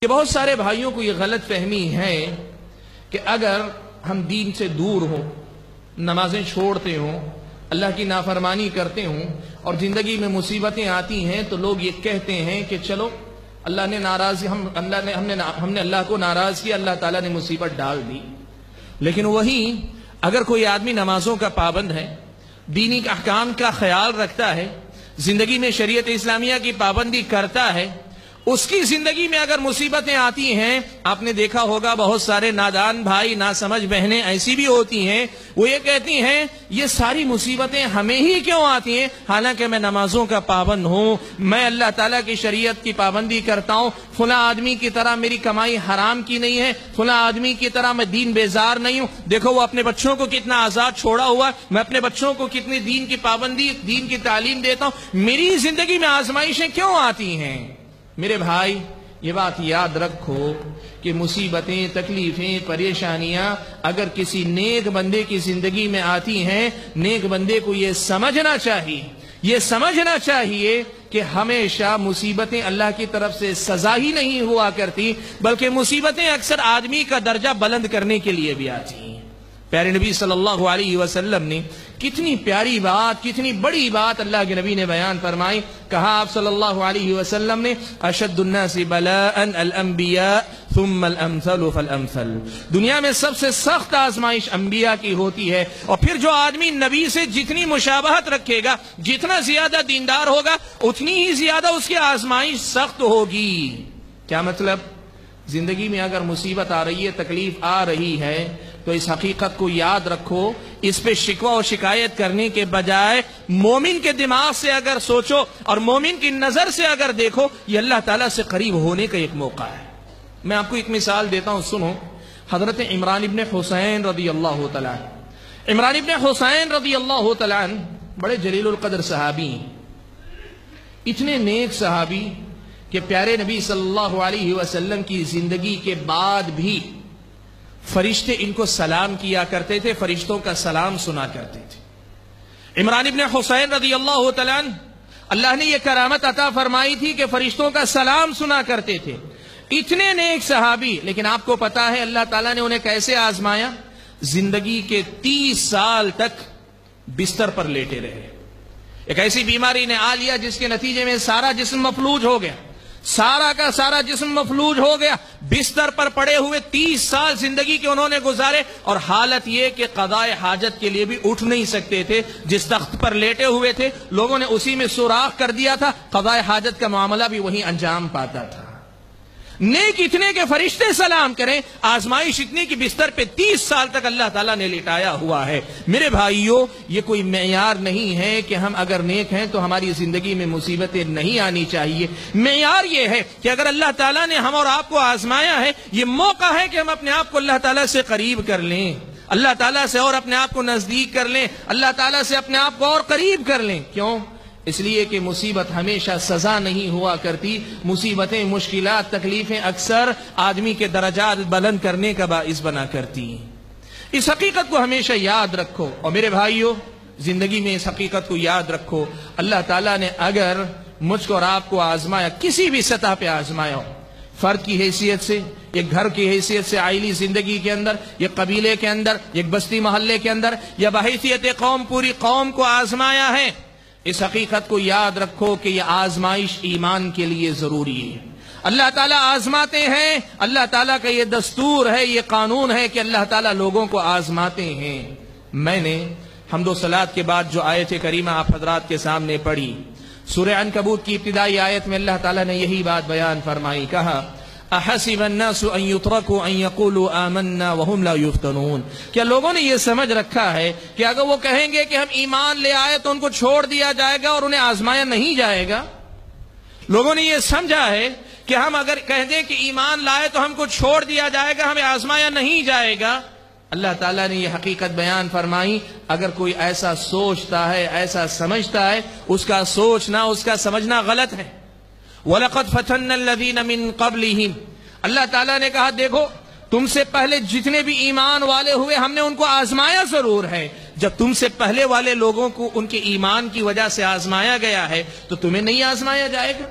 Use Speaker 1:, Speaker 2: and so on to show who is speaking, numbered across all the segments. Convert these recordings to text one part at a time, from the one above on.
Speaker 1: کہ بہت سارے بھائیوں کو یہ غلط فہمی ہے کہ اگر ہم دین سے دور ہوں، نمازیں چھوڑتے ہوں، اللہ کی نافرمانی کرتے ہوں اور زندگی میں مصیبتیں آتی ہیں تو لوگ یہ کہتے ہیں کہ چلو اللہ نے ہم نے اللہ کو ناراض کیا، اللہ تعالیٰ نے مصیبت ڈال دی۔ لیکن وہیں اگر کوئی آدمی نمازوں کا پابند ہے، دینی احکام کا خیال رکھتا ہے، زندگی میں شریعت اسلامیہ کی پابندی کرتا ہے، اس کی زندگی میں اگر مصیبتیں آتی ہیں، آپ نے دیکھا ہوگا بہت سارے نادان بھائی، ناسمجھ بہنیں ایسی بھی ہوتی ہیں، وہ یہ کہتی ہیں یہ ساری مصیبتیں ہمیں ہی کیوں آتی ہیں، حالانکہ میں نمازوں کا پابند ہوں، میں اللہ تعالیٰ کی شریعت کی پابندی کرتا ہوں، فلاں آدمی کی طرح میری کمائی حرام کی نہیں ہے، فلاں آدمی کی طرح میں دین بیزار نہیں ہوں، دیکھو وہ اپنے بچوں کو کتنا آزاد چھوڑا ہوا ہے، میں اپنے بچوں کو کتنی دین کی پابندی، دین کی تعلیم دیتا ہوں، میری زندگی میں آزمائشیں کیوں آتی ہیں؟ میرے بھائی یہ بات یاد رکھو کہ مصیبتیں، تکلیفیں، پریشانیاں اگر کسی نیک بندے کی زندگی میں آتی ہیں، نیک بندے کو یہ سمجھنا چاہیے کہ ہمیشہ مصیبتیں اللہ کی طرف سے سزا ہی نہیں ہوا کرتی، بلکہ مصیبتیں اکثر آدمی کا درجہ بلند کرنے کے لیے بھی آتی ہیں۔ پیارے نبی صلی اللہ علیہ وسلم نے کتنی پیاری بات، کتنی بڑی بات اللہ کے نبی نے بیان فرمائی۔ کہا آپ صلی اللہ علیہ وسلم نے اشد الناس بلاء الانبیاء ثم الامثل فالامثل، دنیا میں سب سے سخت آزمائش انبیاء کی ہوتی ہے، اور پھر جو آدمی نبی سے جتنی مشابہت رکھے گا، جتنا زیادہ دیندار ہوگا، اتنی ہی زیادہ اس کی آزمائش سخت ہوگی۔ کیا مطلب؟ زندگی میں اگر مصیبت آ رہی ہے، تکلیف آ رہی ہے، تو اس حقیقت کو یاد رکھو، اس پہ شکوہ و شکایت کرنے کے بجائے مومن کے دماغ سے اگر سوچو اور مومن کی نظر سے اگر دیکھو، یہ اللہ تعالیٰ سے قریب ہونے کا ایک موقع ہے۔ میں آپ کو ایک مثال دیتا ہوں، سنو۔ حضرت عمران ابن حسین رضی اللہ تعالیٰ عنہ، عمران ابن حسین رضی اللہ تعالیٰ عنہ بڑے جلیل القدر صحابی ہیں، اتنے نیک صحابی کہ پیارے نبی صلی اللہ علیہ وسلم کی زندگی کے بعد بھی فرشتے ان کو سلام کیا کرتے تھے، فرشتوں کا سلام سنا کرتے تھے۔ عمران ابن حسین رضی اللہ تعالیٰ عنہ، اللہ نے یہ کرامت عطا فرمائی تھی کہ فرشتوں کا سلام سنا کرتے تھے، اتنے نیک صحابی۔ لیکن آپ کو پتا ہے اللہ تعالیٰ نے انہیں کیسے آزمایا؟ زندگی کے 30 سال تک بستر پر لیٹے رہے، ایک ایسی بیماری نے آ لیا جس کے نتیجے میں سارا جسم مفلوج ہو گیا، سارا کا سارا جسم مفلوج ہو گیا، بستر پر پڑے ہوئے 30 سال زندگی کے انہوں نے گزارے، اور حالت یہ کہ قضاء حاجت کے لیے بھی اٹھ نہیں سکتے تھے، جس تخت پر لیٹے ہوئے تھے لوگوں نے اسی میں سوراخ کر دیا تھا، قضاء حاجت کا معاملہ بھی وہیں انجام پاتا تھا۔ نیک اتنے کہ فرشتے سلام کریں، آزمائش اتنی کہ بستر پہ 30 سال تک اللہ تعالیٰ نے لٹایا ہوا ہے۔ میرے بھائیوں، یہ کوئی معیار نہیں ہے کہ ہم اگر نیک ہیں تو ہماری زندگی میں مصیبتیں نہیں آنی چاہیے۔ معیار یہ ہے کہ اگر اللہ تعالیٰ نے ہم اور آپ کو آزمایا ہے، یہ موقع ہے کہ ہم اپنے آپ کو اللہ تعالیٰ سے قریب کر لیں، اللہ تعالیٰ سے اور اپنے آپ کو نزدیک کر لیں، اللہ تعالیٰ سے اپنے آپ کو اور قریب کر لیں۔ کیوں؟ اس لیے کہ مصیبت ہمیشہ سزا نہیں ہوا کرتی، مصیبتیں، مشکلات، تکلیفیں اکثر آدمی کے درجات بلند کرنے کا باعث بنا کرتی ہیں۔ اس حقیقت کو ہمیشہ یاد رکھو، اور میرے بھائیوں زندگی میں اس حقیقت کو یاد رکھو، اللہ تعالیٰ نے اگر مجھ کو اور آپ کو آزمایا، کسی بھی سطح پہ آزمایا ہو، فرد کی حیثیت سے، ایک گھر کی حیثیت سے، عائلی زندگی کے اندر، ایک قبیلے کے اندر، ایک بستی محلے کے اندر، یا بحیثیت قوم پوری قوم کو آزمایا ہے، اس حقیقت کو یاد رکھو کہ یہ آزمائش ایمان کے لیے ضروری ہے۔ اللہ تعالیٰ آزماتے ہیں، اللہ تعالیٰ کا یہ دستور ہے، یہ قانون ہے کہ اللہ تعالیٰ لوگوں کو آزماتے ہیں۔ میں نے حمد و صلات کے بعد جو آیت کریمہ آپ حضرات کے سامنے پڑھی، سورہ عنکبوت کی ابتدائی آیت میں اللہ تعالیٰ نے یہی بات بیان فرمائی، کہا احسب الناس ان يتركوا ان يقولوا آمنا وهم لا يفتنون، کیا لوگوں نے یہ سمجھ رکھا ہے کہ اگر وہ کہیں گے کہ ہم ایمان لے آئے تو ان کو چھوڑ دیا جائے گا اور انہیں آزمایا نہیں جائے گا؟ لوگوں نے یہ سمجھا ہے کہ ہم اگر کہہ دیں کہ ایمان لائے تو ہم کو چھوڑ دیا جائے گا، ہمیں آزمایا نہیں جائے گا؟ اللہ تعالیٰ نے یہ حقیقت بیان فرمائی، اگر کوئی ایسا سوچتا ہے، ایسا سمجھتا ہے، اس کا سوچنا، اس کا سمجھنا غلط ہے۔ وَلَقَدْ فَتَنَّ الَّذِينَ مِن قَبْلِهِمْ، اللہ تعالیٰ نے کہا دیکھو تم سے پہلے جتنے بھی ایمان والے ہوئے ہم نے ان کو آزمایا ضرور ہے۔ جب تم سے پہلے والے لوگوں کو ان کے ایمان کی وجہ سے آزمایا گیا ہے تو تمہیں نہیں آزمایا جائے گا؟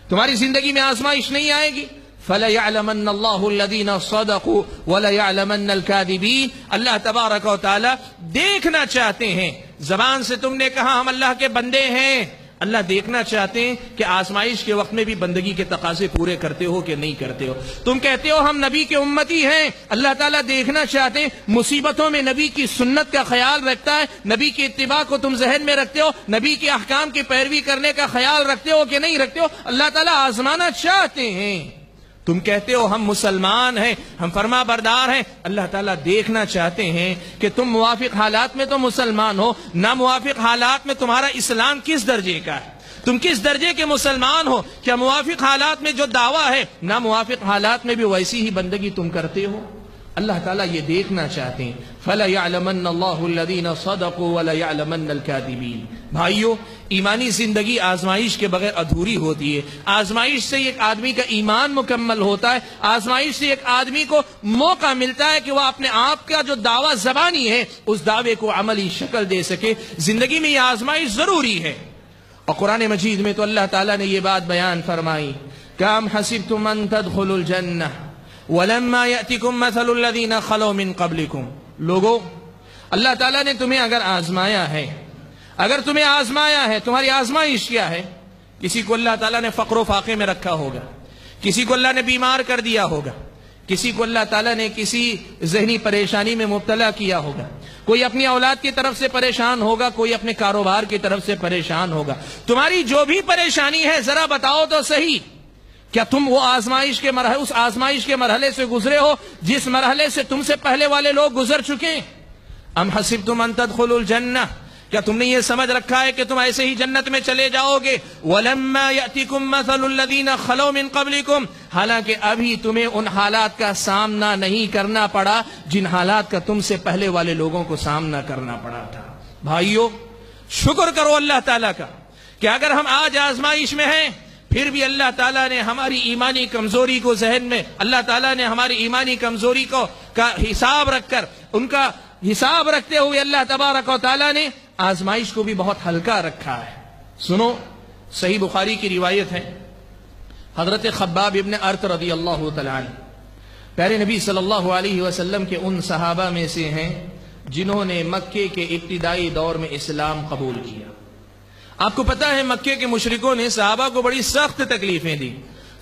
Speaker 1: تمہاری زندگی میں آزمائش نہیں آئے گی؟ فَلَيَعْلَمَنَّ اللَّهُ الَّذِينَ صَدَقُوا وَلَيَعْلَمَنَّ الْكَاذِبِينَ۔ اللہ تبارک و تعالی دیکھنا چاہتے ہیں، زبان سے تم نے کہا ہم اللہ کے بندے ہیں، اللہ دیکھنا چاہتے ہیں کہ آزمائش کے وقت میں بھی بندگی کے تقاضے پورے کرتے ہو کہ نہیں کرتے ہو۔ تم کہتے ہو ہم نبی کے امتی ہیں، اللہ تعالیٰ دیکھنا چاہتے ہیں مصیبتوں میں نبی کی سنت کا خیال رکھتا ہے، نبی کی اتباع کو تم ذہن میں رکھتے ہو، نبی کے احکام کی پیروی کرنے کا خیال رکھتے ہو کہ نہیں رکھتے ہو، اللہ تعالیٰ آزمانا چاہتے ہیں۔ تم کہتے ہو ہم مسلمان ہیں، ہم فرما بردار ہیں، اللہ تعالیٰ دیکھنا چاہتے ہیں کہ تم موافق حالات میں تو مسلمان ہو، نہ موافق حالات میں تمہارا اسلام کس درجے کا ہے، تم کس درجے کے مسلمان ہو، کیا موافق حالات میں جو دعویٰ ہے نہ موافق حالات میں بھی ویسی ہی بندگی تم کرتے ہو۔ اللہ تعالیٰ یہ دیکھنا چاہتے ہیں۔ فَلَيَعْلَمَنَّ اللَّهُ الَّذِينَ صَدَقُوا وَلَيَعْلَمَنَّ الْكَاذِبِينَ۔ بھائیو، ایمانی زندگی آزمائش کے بغیر ادھوری ہوتی ہے۔ آزمائش سے ایک آدمی کا ایمان مکمل ہوتا ہے، آزمائش سے ایک آدمی کو موقع ملتا ہے کہ وہ اپنے آپ کا جو دعویٰ زبانی ہے اس دعوے کو عملی شکل دے سکے۔ زندگی میں یہ آزمائش ضروری ہے، اور قرآن مجید میں تو اللہ تعالیٰ نے یہ بات بیان فرمائی، کَأَمْ حَسِبْتُمْ أَن تَدْخُلُوا الْجَنَّةَ وَلَمَّا يَأْتِكُمْ مَثَلُ الَّذِينَ خَلَوْا مِن قَبْلِكُمْ۔ لوگو، اللہ تعالیٰ نے تمہیں اگر آزمایا ہے، اگر تمہیں آزمایا ہے، تمہاری آزمائش کیا ہے؟ کسی کو اللہ تعالیٰ نے فقر و فاقے میں رکھا ہوگا، کسی کو اللہ نے بیمار کر دیا ہوگا، کسی کو اللہ تعالیٰ نے کسی ذہنی پریشانی میں مبتلا کیا ہوگا، کوئی اپنی اولاد کی طرف سے پریشان ہوگا، کوئی اپنے کاروبار کی طرف سے پریشان ہوگا۔ تمہاری جو بھی پریشانی ہے ذرا بتاؤ تو صحیح، کیا تم وہ آزمائش کے مرحلے، اس آزمائش کے مرحلے سے گزرے ہو جس مرحلے سے تم سے پہلے والے لوگ گزر چکے؟ ام حسبتم ان تدخلوا الجنہ، کیا تم نے یہ سمجھ رکھا ہے کہ تم ایسے ہی جنت میں چلے جاؤ گے؟ وَلَمَّا يَأْتِكُمْ مَثَلُ الَّذِينَ خَلَوْا مِن قَبْلِكُمْ، حالانکہ ابھی تمہیں ان حالات کا سامنا نہیں کرنا پڑا جن حالات کا تم سے پہلے والے لوگوں کو سامنا کرنا پڑا تھا۔ بھائیو، شکر کرو اللہ تعالیٰ کا کہ اگر ہم آج آزمائش میں ہیں پھر بھی اللہ تعالیٰ نے ہماری ایمانی کمزوری کو ذہن میں، اللہ تعالیٰ نے ہماری ایمانی کمزوری کو کا حساب رکھ کر، ان کا حساب رکھتے ہوئے اللہ تبارک و تعالیٰ نے آزمائش کو بھی بہت ہلکا رکھا ہے۔ سنو، صحیح بخاری کی روایت ہے، حضرت خباب ابن ارت رضی اللہ تعالیٰ عنہ پیارے نبی صلی اللہ علیہ وسلم کے ان صحابہ میں سے ہیں جنہوں نے مکے کے ابتدائی دور میں اسلام قبول کیا۔ آپ کو پتا ہے مکے کے مشرکوں نے صحابہ کو بڑی سخت تکلیفیں دی۔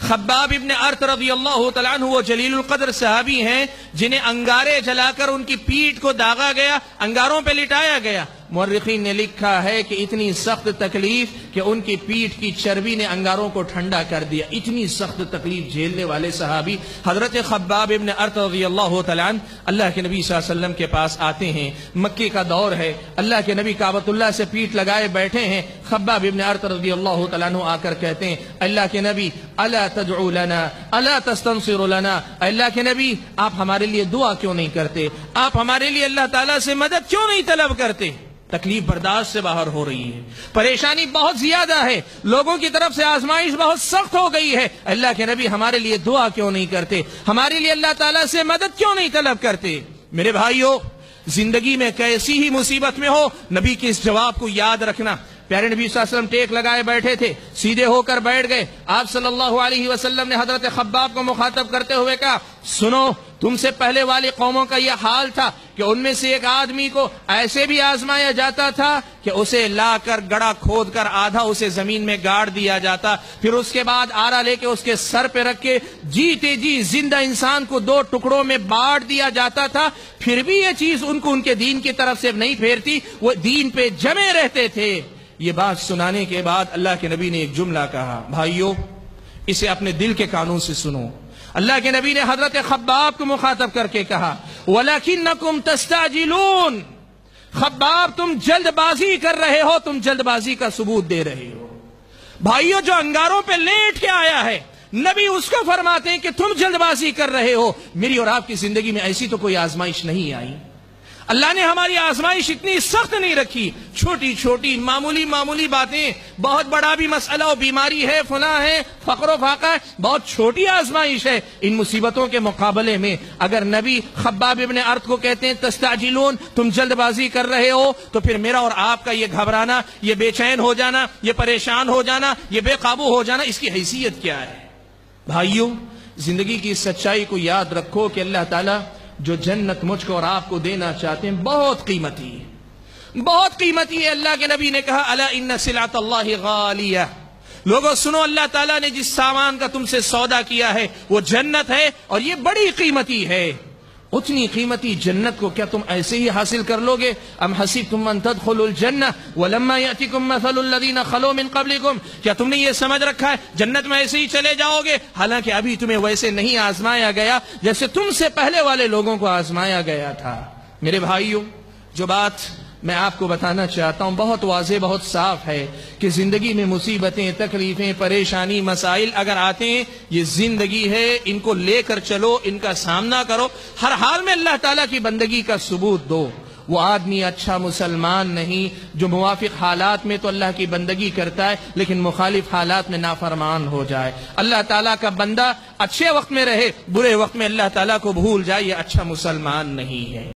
Speaker 1: خباب ابن ارت رضی اللہ تعالیٰ عنہ وہ جلیل القدر صحابی ہیں جنہیں انگارے جلا کر ان کی پیٹھ کو داغا گیا، انگاروں پہ لٹایا گیا۔ مورخین نے لکھا ہے کہ اتنی سخت تکلیف کہ ان کی پیٹھ کی چربی نے انگاروں کو ٹھنڈا کر دیا۔ اتنی سخت تکلیف جھیلنے والے صحابی حضرت خباب ابن ارت رضی اللہ تعالیٰ عنہ اللہ کے نبی صلی اللہ علیہ وسلم کے پاس آتے ہیں۔ مکے کا دور ہے، اللہ کے نبی کعبۃ اللہ سے پیٹھ لگائے بیٹھے ہیں۔ خباب ابن ارت رضی اللہ تعالیٰ عنہ آ کر کہتے ہیں، اللہ کے نبی الا تدعو لنا الا تستنصر لنا، اللہ کے نبی آپ ہمارے لیے دعا کیوں نہیں کرتے، آپ ہمارے لیے اللہ تعالیٰ سے مدد کیوں نہیں طلب کرتے؟ تکلیف برداشت سے باہر ہو رہی ہے، پریشانی بہت زیادہ ہے، لوگوں کی طرف سے آزمائش بہت سخت ہو گئی ہے، اللہ کے نبی ہمارے لیے دعا کیوں نہیں کرتے، ہمارے لیے اللہ تعالیٰ سے مدد کیوں نہیں طلب کرتے؟ میرے بھائیو، زندگی میں کیسی ہی مصیبت میں ہو، نبی کے اس جواب کو یاد رکھنا۔ پیارے نبی صلی اللہ علیہ وسلم ٹیک لگائے بیٹھے تھے، سیدھے ہو کر بیٹھ گئے۔ آپ صلی اللہ علیہ وسلم نے حضرت خباب کو مخاطب کرتے ہوئے کہا، سنو، تم سے پہلے والی قوموں کا یہ حال تھا کہ ان میں سے ایک آدمی کو ایسے بھی آزمایا جاتا تھا کہ اسے لا کر گڑھا کھود کر آدھا اسے زمین میں گاڑ دیا جاتا، پھر اس کے بعد آرا لے کے اس کے سر پہ رکھ کے جیتے جی زندہ انسان کو دو ٹکڑوں میں بانٹ دیا جاتا تھا، پھر بھی یہ چیز ان کو ان کے دین کی طرف سے نہیں پھیرتی، وہ دین پہ جمے رہتے تھے۔ یہ بات سنانے کے بعد اللہ کے نبی نے ایک جملہ کہا، بھائیو اسے اپنے دل کے کانوں سے سنو۔ اللہ کے نبی نے حضرت خباب کو مخاطب کر کے کہا، وَلَكِنَّكُمْ تَسْتَعْجِلُونَ، خباب تم جلد بازی کر رہے ہو، تم جلد بازی کا ثبوت دے رہے ہو۔ بھائیو، جو انگاروں پہ لیٹ کے آیا ہے نبی اس کو فرماتے ہیں کہ تم جلد بازی کر رہے ہو۔ میری اور آپ کی زندگی میں ایسی تو کوئی آزمائش نہیں آئی، اللہ نے ہماری آزمائش اتنی سخت نہیں رکھی، چھوٹی چھوٹی معمولی معمولی باتیں، بہت بڑا بھی مسئلہ ہو، بیماری ہے، فلاں ہے، فقر و فاقہ ہے، بہت چھوٹی آزمائش ہے۔ ان مصیبتوں کے مقابلے میں اگر نبی خباب ابن ارت کو کہتے ہیں تستعجلون، تم جلد بازی کر رہے ہو، تو پھر میرا اور آپ کا یہ گھبرانا، یہ بے چین ہو جانا، یہ پریشان ہو جانا، یہ بے قابو ہو جانا، اس کی حیثیت کیا ہے؟ بھائیو، زندگی کی سچائی کو یاد رکھو کہ اللہ تعالیٰ جو جنت مجھ کو اور آپ کو دینا چاہتے ہیں بہت قیمتی ہے، بہت قیمتی ہے۔ اللہ کے نبی نے کہا الا ان سلعۃ اللہ غالیہ، لوگوں سنو، اللہ تعالیٰ نے جس سامان کا تم سے سودا کیا ہے وہ جنت ہے اور یہ بڑی قیمتی ہے۔ اتنی قیمتی جنت کو کیا تم ایسے ہی حاصل کر لو گے؟ ام حسبتم ان تدخلوا الجنہ ولما یأتکم مثل الذین خلو من قبلکم، کیا تم نے یہ سمجھ رکھا ہے جنت میں ایسے ہی چلے جاؤ گے؟ حالانکہ ابھی تمہیں ویسے نہیں آزمایا گیا جیسے تم سے پہلے والے لوگوں کو آزمایا گیا تھا۔ میرے بھائیوں، جو بات میں آپ کو بتانا چاہتا ہوں بہت واضح، بہت صاف ہے کہ زندگی میں مصیبتیں، تکلیفیں، پریشانی، مسائل اگر آتے ہیں، یہ زندگی ہے، ان کو لے کر چلو، ان کا سامنا کرو، ہر حال میں اللہ تعالیٰ کی بندگی کا ثبوت دو۔ وہ آدمی اچھا مسلمان نہیں جو موافق حالات میں تو اللہ کی بندگی کرتا ہے لیکن مخالف حالات میں نافرمان ہو جائے۔ اللہ تعالیٰ کا بندہ اچھے وقت میں رہے، برے وقت میں اللہ تعالیٰ کو بھول جائے، یہ اچھا مسلمان نہیں ہے۔